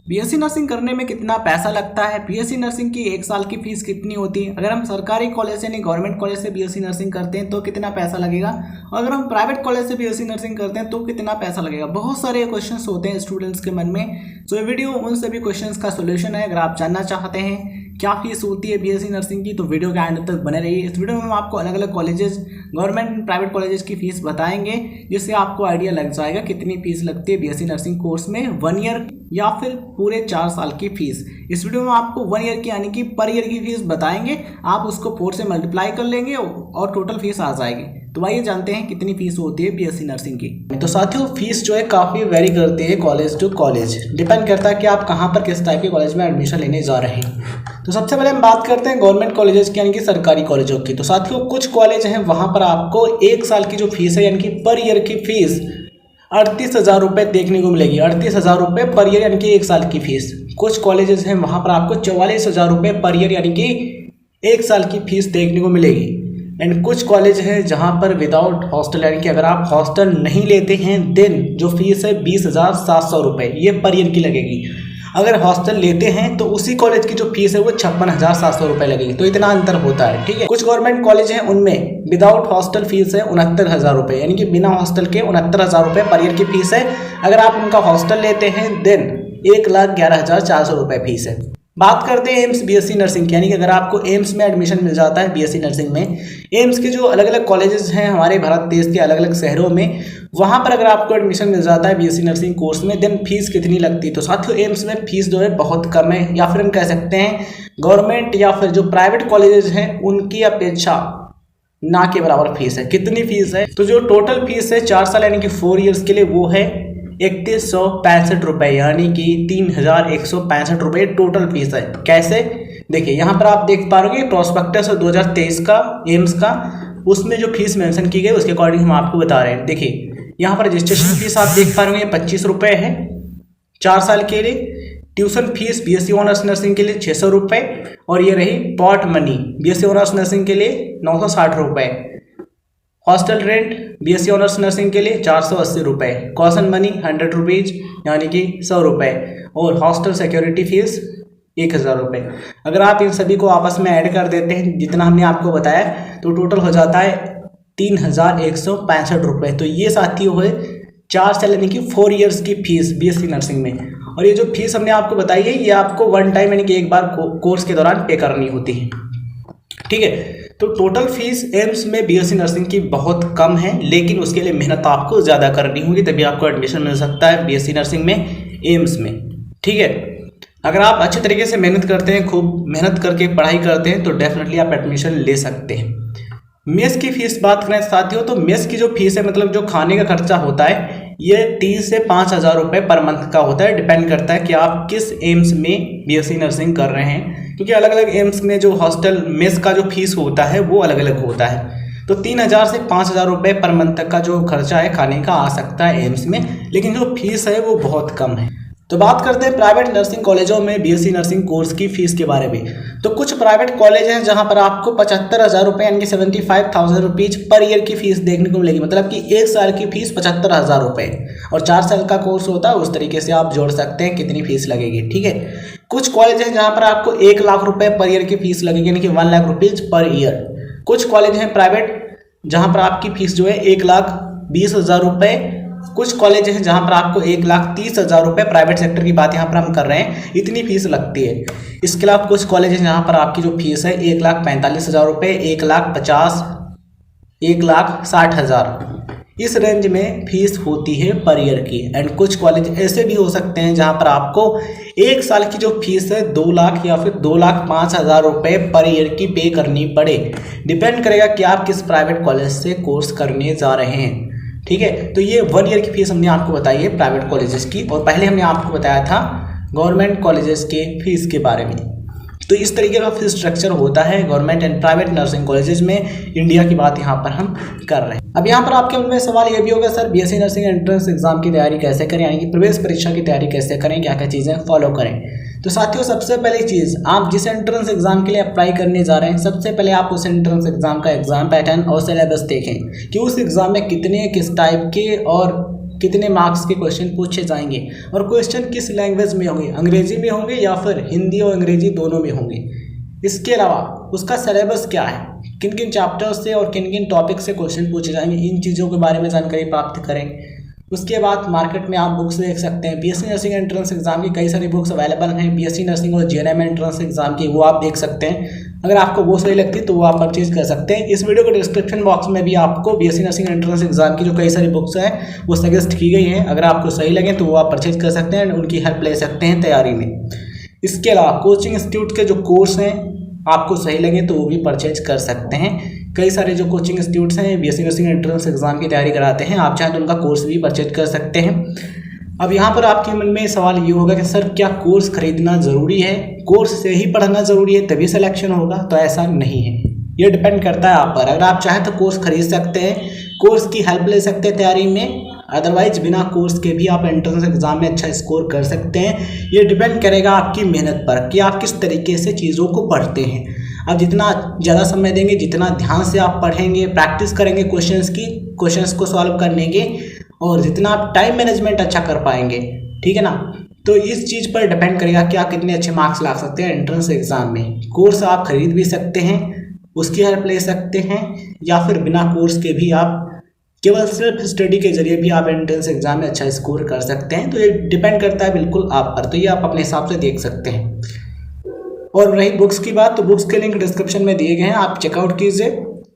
BSc nursing करने में कितना पैसा लगता है, बीएससी नर्सिंग की एक साल की फीस कितनी होती है, अगर हम सरकारी कॉलेज से नहीं गवर्नमेंट कॉलेज से बीएससी नर्सिंग करते हैं तो कितना पैसा लगेगा, और अगर हम प्राइवेट कॉलेज से बीएससी नर्सिंग करते हैं तो कितना पैसा लगेगा। बहुत सारे क्वेश्चंस होते हैं स्टूडेंट्स के मन में। तो ये वीडियो उन सभी क्वेश्चंस का सोल्यूशन है। अगर आप जानना चाहते हैं क्या फीस होती है बीएससी नर्सिंग की तो वीडियो के एंड तक बने रहिए। इस वीडियो में हम आपको अलग अलग कॉलेजेस, गवर्नमेंट प्राइवेट कॉलेजेस की फीस बताएंगे, जिससे आपको आइडिया लग जाएगा कितनी फीस लगती है बीएससी नर्सिंग कोर्स में 1 ईयर या फिर पूरे 4 साल की फीस। इस वीडियो में आपको 1 ईयर की यानी कि पर ईयर की फीस बताएंगे, आप उसको 4 से मल्टीप्लाई कर लेंगे और टोटल फीस आ जाएगी। तो आइए जानते हैं कितनी फीस होती है बीएससी नर्सिंग की। तो साथियों, फीस जो है काफ़ी वेरी करती है कॉलेज टू कॉलेज, डिपेंड करता है कि आप कहाँ पर किस टाइप के कॉलेज में एडमिशन लेने जा रहे हैं। तो सबसे पहले हम बात करते हैं गवर्नमेंट कॉलेजेस की यानी कि सरकारी कॉलेजों की। तो साथियों, कुछ कॉलेज हैं वहाँ पर आपको 1 साल की जो फीस है यानी कि पर ईयर की फीस 38,000 रुपये देखने को मिलेगी। 38,000 रुपये पर ईयर यानी कि 1 साल की फीस। कुछ कॉलेजेस हैं वहाँ पर आपको 44,000 रुपये पर ईयर यानी कि 1 साल की फीस देखने को मिलेगी। एंड कुछ कॉलेज हैं जहाँ पर विदाउट हॉस्टल यानी कि अगर आप हॉस्टल नहीं लेते हैं देन जो फीस है 20,700 रुपये ये पर ईयर की लगेगी। अगर हॉस्टल लेते हैं तो उसी कॉलेज की जो फीस है वो 56,700 रुपये लगेगी। तो इतना अंतर होता है, ठीक है। कुछ गवर्नमेंट कॉलेज हैं उनमें विदाउट हॉस्टल फीस है 69,000 रुपये यानी कि बिना हॉस्टल के 69,000 रुपये पर ईयर की फीस है। अगर आप उनका हॉस्टल लेते हैं देन 1,11,400 रुपये फीस है। बात करते हैं एम्स बीएससी नर्सिंग की, यानी कि अगर आपको एम्स में एडमिशन मिल जाता है बीएससी नर्सिंग में, एम्स के जो अलग अलग कॉलेजेस हैं हमारे भारत देश के अलग अलग शहरों में, वहाँ पर अगर आपको एडमिशन मिल जाता है बीएससी नर्सिंग कोर्स में देन फीस कितनी लगती है। तो साथियों, एम्स में फीस जो है बहुत कम है, या फिर हम कह सकते हैं गवर्नमेंट या फिर जो प्राइवेट कॉलेजेस हैं उनकी अपेक्षा ना के बराबर फीस है। कितनी फीस है, तो जो टोटल फीस है 4 साल यानी कि 4 ईयर्स के लिए वो है 3165 रुपये यानी कि 3,165 रुपये टोटल फीस है। कैसे, देखिए यहाँ पर आप देख पा रहे हो प्रोस्पेक्टस 2023 का एम्स का, उसमें जो फीस मेंशन की गई उसके अकॉर्डिंग हम आपको बता रहे हैं। देखिए यहाँ पर रजिस्ट्रेशन फीस आप देख पा रहे हो 25 रुपये है 4 साल के लिए। Tuition fees BSc honours nursing के लिए 600 रुपये, और ये रही pot money BSc honours nursing के लिए 960 रुपये। Hostel rent BSc honours nursing के लिए 480 रुपये। कॉशन मनी 100 रुपीज़ यानी कि 100 रुपये, और हॉस्टल सिक्योरिटी फीस 1,000 रुपये। अगर आप इन सभी को आपस में ऐड कर देते हैं जितना हमने आपको बताया तो टोटल हो जाता है 3,165 रुपये। तो ये साथियों है 4 साल यानी कि 4 ईयर्स की फीस बीएससी नर्सिंग में। और ये जो फीस हमने आपको बताई है ये आपको 1 टाइम यानी कि एक बार कोर्स के दौरान पे करनी होती है, ठीक है। तो टोटल फीस एम्स में बीएससी नर्सिंग की बहुत कम है, लेकिन उसके लिए मेहनत आपको ज़्यादा करनी होगी तभी आपको एडमिशन मिल सकता है बीएससी नर्सिंग में एम्स में, ठीक है। अगर आप अच्छे तरीके से मेहनत करते हैं, खूब मेहनत करके पढ़ाई करते हैं तो डेफिनेटली आप एडमिशन ले सकते हैं। मेस की फीस बात करें साथियों, तो मेस की जो फीस है मतलब जो खाने का खर्चा होता है ये 3 से 5,000 रुपये पर मंथ का होता है। डिपेंड करता है कि आप किस एम्स में बीएससी नर्सिंग कर रहे हैं, क्योंकि अलग अलग एम्स में जो हॉस्टल मेस का जो फीस होता है वो अलग अलग होता है। तो 3,000 से 5,000 रुपये पर मंथ तक का जो खर्चा है खाने का आ सकता है एम्स में, लेकिन जो फीस है वो बहुत कम है। तो बात करते हैं प्राइवेट नर्सिंग कॉलेजों में बीएससी नर्सिंग कोर्स की फीस के बारे में। तो कुछ प्राइवेट कॉलेज हैं जहां पर आपको 75,000 रुपये यानी कि 75,000 रुपीज़ पर ईयर की फीस देखने को मिलेगी। मतलब कि 1 साल की फीस 75,000 रुपये, और 4 साल का कोर्स होता है, उस तरीके से आप जोड़ सकते हैं कितनी फीस लगेगी, ठीक है। कुछ कॉलेज हैं जहाँ पर आपको 1 लाख रुपये पर ईयर की फीस लगेगी यानी कि 1 लाख रुपीज़ पर ईयर। कुछ कॉलेज हैं प्राइवेट जहाँ पर आपकी फीस जो है 1,20,000 रुपये। कुछ कॉलेज हैं जहाँ पर आपको 1,30,000 रुपये, प्राइवेट सेक्टर की बात यहाँ पर हम कर रहे हैं, इतनी फीस लगती है। इसके अलावा कुछ कॉलेज हैं जहाँ पर आपकी जो फीस है 1,45,000 रुपये, 1,50,000, 1,60,000, इस रेंज में फीस होती है पर ईयर की। एंड कुछ कॉलेज ऐसे भी हो सकते हैं जहाँ पर आपको 1 साल की जो फीस है 2 लाख या फिर 2,05,000 रुपये पर ईयर की पे करनी पड़े। डिपेंड करेगा कि आप किस प्राइवेट कॉलेज से कोर्स करने जा रहे हैं, ठीक है। तो ये 1 ईयर की फीस हमने आपको बताई है प्राइवेट कॉलेजेस की, और पहले हमने आपको बताया था गवर्नमेंट कॉलेजेस के फीस के बारे में। तो इस तरीके का फीस स्ट्रक्चर होता है government and private nursing colleges में। इंडिया की बात यहाँ पर हम कर रहे हैं। अब यहाँ पर आपके मन में सवाल ये भी होगा, sir BSc nursing entrance exam की तैयारी कैसे करें, यानी कि प्रवेश परीक्षा की तैयारी कैसे करें, क्या क्या चीज़ें फॉलो करें। तो साथियों, सबसे पहली चीज़, आप जिस एंट्रेंस एग्जाम के लिए अप्लाई करने जा रहे हैं सबसे पहले आप उस एंट्रेंस एग्जाम का एग्जाम पैटर्न और सिलेबस देखें कि उस एग्जाम में कितने किस टाइप के और कितने मार्क्स के क्वेश्चन पूछे जाएंगे और क्वेश्चन किस लैंग्वेज में होंगे, अंग्रेजी में होंगे या फिर हिंदी और अंग्रेजी दोनों में होंगे। इसके अलावा उसका सिलेबस क्या है, किन किन चैप्टर्स से और किन किन टॉपिक से क्वेश्चन पूछे जाएंगे, इन चीज़ों के बारे में जानकारी प्राप्त करें। उसके बाद मार्केट में आप बुक्स देख सकते हैं, बीएससी नर्सिंग एंट्रेंस एग्जाम की कई सारी बुक्स अवेलेबल हैं, बीएससी नर्सिंग और जेएनएम एंट्रेंस एग्जाम की, वो आप देख सकते हैं। अगर आपको वो सही लगती है तो वो आप परचेज कर सकते हैं। इस वीडियो के डिस्क्रिप्शन बॉक्स में भी आपको बीएससी नर्सिंग एंट्रेंस एग्जाम की जो कई सारी बुक्स हैं वो सजेस्ट की गई हैं। अगर आपको सही लगे तो वो आप परचेज कर सकते हैं, उनकी हेल्प ले सकते हैं तैयारी में। इसके अलावा कोचिंग इंस्टीट्यूट के जो कोर्स हैं आपको सही लगे तो वो भी परचेज कर सकते हैं। कई सारे जो कोचिंग इंस्टीट्यूट्स हैं बीएससी नर्सिंग एंट्रेंस एग्जाम की तैयारी कराते हैं, आप चाहें तो उनका कोर्स भी परचेज कर सकते हैं। अब यहाँ पर आपके मन में सवाल ये होगा कि सर क्या कोर्स खरीदना ज़रूरी है, कोर्स से ही पढ़ना ज़रूरी है तभी सिलेक्शन होगा? तो ऐसा नहीं है, ये डिपेंड करता है आप पर। अगर आप चाहें तो कोर्स खरीद सकते हैं, कोर्स की हेल्प ले सकते हैं तैयारी में, अदरवाइज बिना कोर्स के भी आप एंट्रेंस एग्जाम में अच्छा स्कोर कर सकते हैं। ये डिपेंड करेगा आपकी मेहनत पर कि आप किस तरीके से चीज़ों को पढ़ते हैं। आप जितना ज़्यादा समय देंगे, जितना ध्यान से आप पढ़ेंगे, प्रैक्टिस करेंगे क्वेश्चंस को सॉल्व करने के, और जितना आप टाइम मैनेजमेंट अच्छा कर पाएंगे, ठीक है ना, तो इस चीज़ पर डिपेंड करेगा कि आप कितने अच्छे मार्क्स ला सकते हैं एंट्रेंस एग्जाम में। कोर्स आप खरीद भी सकते हैं, उसकी हेल्प ले सकते हैं, या फिर बिना कोर्स के भी आप केवल सेल्फ स्टडी के जरिए भी आप एंट्रेंस एग्जाम में अच्छा स्कोर कर सकते हैं। तो ये डिपेंड करता है बिल्कुल आप पर, तो ये आप अपने हिसाब से देख सकते हैं। और रही बुक्स की बात, तो बुक्स के लिंक डिस्क्रिप्शन में दिए गए हैं, आप चेकआउट कीजिए।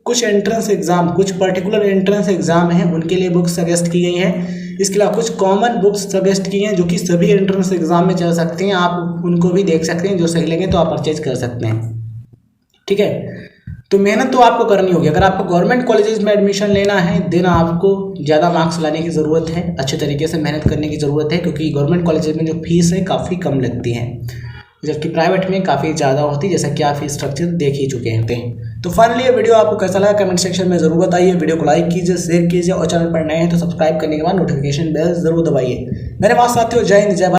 कुछ एंट्रेंस एग्जाम, कुछ पर्टिकुलर एंट्रेंस एग्जाम हैं उनके लिए बुक्स सजेस्ट की गई हैं। इसके अलावा कुछ कॉमन बुक्स सजेस्ट की हैं जो कि सभी एंट्रेंस एग्जाम में चल सकती हैं, आप उनको भी देख सकते हैं, जो सही लगे तो आप परचेज कर सकते हैं, ठीक है। तो मेहनत तो आपको करनी होगी। अगर आपको गवर्नमेंट कॉलेजेस में एडमिशन लेना है देन आपको ज़्यादा मार्क्स लाने की ज़रूरत है, अच्छे तरीके से मेहनत करने की ज़रूरत है, क्योंकि गवर्नमेंट कॉलेजेस में जो फीस है काफ़ी कम लगती है, जबकि प्राइवेट में काफ़ी ज़्यादा होती है, जैसा कि आप फीस स्ट्रक्चर देख ही चुके हैं। तो फाइनली ये वीडियो आपको कैसा लगा कमेंट सेक्शन में ज़रूर बताइए। वीडियो को लाइक कीजिए, शेयर कीजिए, और चैनल पर नए हैं तो सब्सक्राइब करने के बाद नोटिफिकेशन बेल जरूर दबाइए। मेरे पास साथियों, जय हिंद, जय भारत।